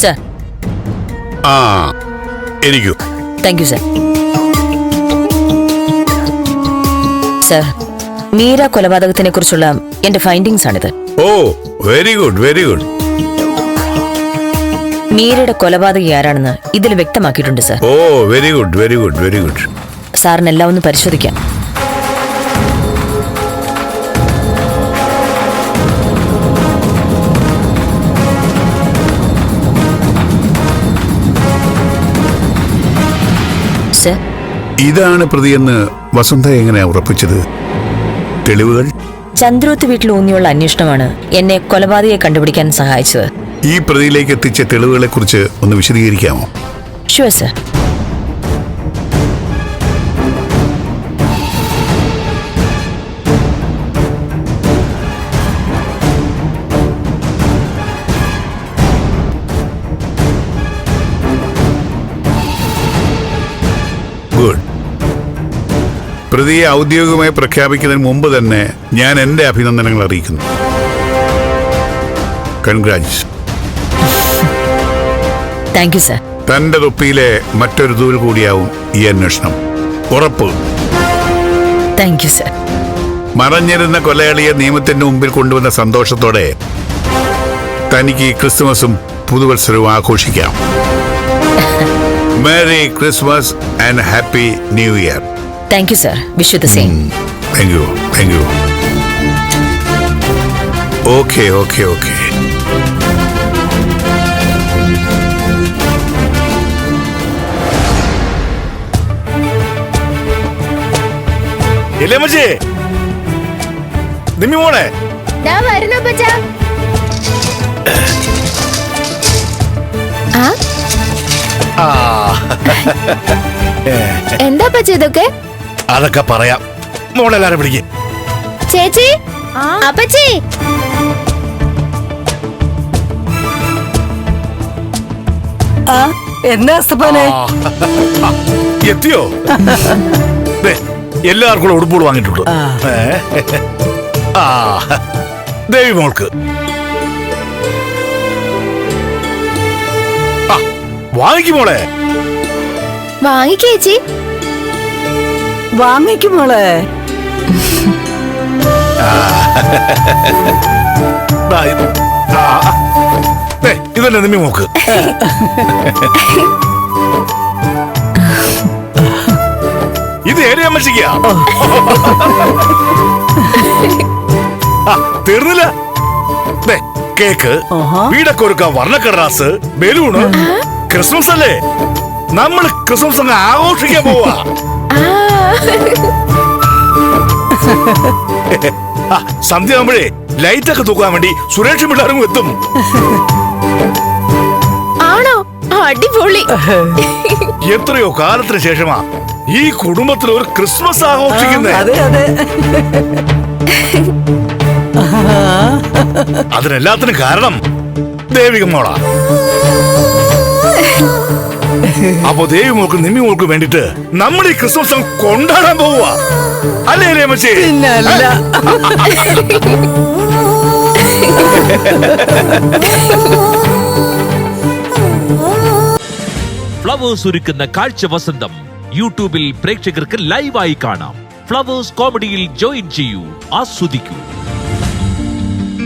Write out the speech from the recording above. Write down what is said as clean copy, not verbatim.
Sir. ഇരിക്കൂ. Thank you sir. Sir, Meera കൊലപാതകത്തിനെ കുറിച്ചുള്ള എന്റെ ഫൈൻഡിങ്സ് ആണിത്. Oh, very good, very good. മീരയുടെ കൊലപാതകി ആരാണെന്ന് ഇതിൽ വ്യക്തമാക്കിയിട്ടുണ്ട് sir. Oh, very good, very good, very good. സാറിന് എല്ലാം ഒന്ന് പരിശോധിക്കാം. സർ, ഇതാണ് പ്രതിയെന്ന് വസന്ത എങ്ങനെയാ ഉറപ്പിച്ചത്? തെളിവുകൾ? ചന്ദ്രോത്ത് വീട്ടിൽ ഊന്നിയുള്ള അന്വേഷണമാണ് എന്നെ കൊലപാതകയെ കണ്ടുപിടിക്കാൻ സഹായിച്ചത്. ഈ പ്രതിയിലേക്ക് എത്തിച്ച തെളിവുകളെ കുറിച്ച് ഒന്ന് വിശദീകരിക്കാമോ? Sure sir. ഗുഡ്. പ്രതിയെ ഔദ്യോഗികമായി പ്രഖ്യാപിക്കുന്നതിന് മുമ്പ് തന്നെ ഞാൻ എന്റെ അഭിനന്ദനങ്ങൾ അറിയിക്കുന്നു. കൺഗ്രാറ്റ്സ്. Thank you sir. തന്റെ തൊപ്പിയിലെ മറ്റൊരു തൂൽ കൂടിയാവും ഈ അന്വേഷണം. ഉറപ്പ്. Thank you sir. മറഞ്ഞിരുന്ന കൊലയാളിയെ നിയമത്തിന്റെ മുമ്പിൽ കൊണ്ടുവന്ന സന്തോഷത്തോടെ തനിക്ക് ക്രിസ്തുമസും പുതുവത്സരവും ആഘോഷിക്കാം. Merry Christmas and happy new year. Thank you sir. Wish you the same. Thank you, thank you. Okay, okay, okay. മോളെ എന്താ പച്ച ഇതൊക്കെ? അതൊക്കെ പറയാം. മോളെല്ലാരും വിളിക്കും. ചേച്ചി, അപ്പച്ചി. എന്താ അസ്തപ്പാനെ? എത്തിയോ? എല്ലാവർക്കും ഉടുപ്പുകൾ വാങ്ങിയിട്ടുണ്ട്. ദേവി മോൾക്ക് വാങ്ങിക്കും മോളെ. വാങ്ങിക്കേച്ചി. വാങ്ങിക്കും മോളെ. ഇതല്ലേ നിമ്മി മോക്ക്. ഇത് ഏറെ അമ്മച്ചിക്ക. തീർന്നില്ല. കേക്ക്, വീടൊക്കെ ഒരുക്കാൻ വർണ്ണക്കടലാസ്, ബലൂണ്. ക്രിസ്മസ് അല്ലേ, നമ്മൾ ക്രിസ്മസ് അങ്ങ് ആഘോഷിക്കാൻ പോവാ. സന്ധ്യ ആകുമ്പോഴേ ലൈറ്റ് ഒക്കെ തൂക്കാൻ വേണ്ടി സുരേഷും പിള്ളേരും എത്തും. ആണോ? അടിപൊളി. എത്രയോ കാലത്തിന് ശേഷമാ ഈ കുടുംബത്തിൽ ഒരു ക്രിസ്മസ് ആഘോഷിക്കുന്നത്. അതിനെല്ലാത്തിനും കാരണം ദേവിക മോളാ. അപ്പൊ ദേവി മോൾക്കും നിമ്മി മോൾക്കും വേണ്ടിട്ട് നമ്മൾ ഈ ക്രിസ്മസ് കൊണ്ടാടാൻ പോവുക അല്ലേ രമച്ചേ? ഫ്ലവേഴ്സ് ഒരുക്കുന്ന കാഴ്ച വസന്തം യൂട്യൂബിൽ പ്രേക്ഷകർക്ക് ലൈവായി കാണാം. ഫ്ലവേഴ്സ് കോമഡിയിൽ ജോയിൻ ചെയ്യൂ, ആസ്വദിക്കൂ.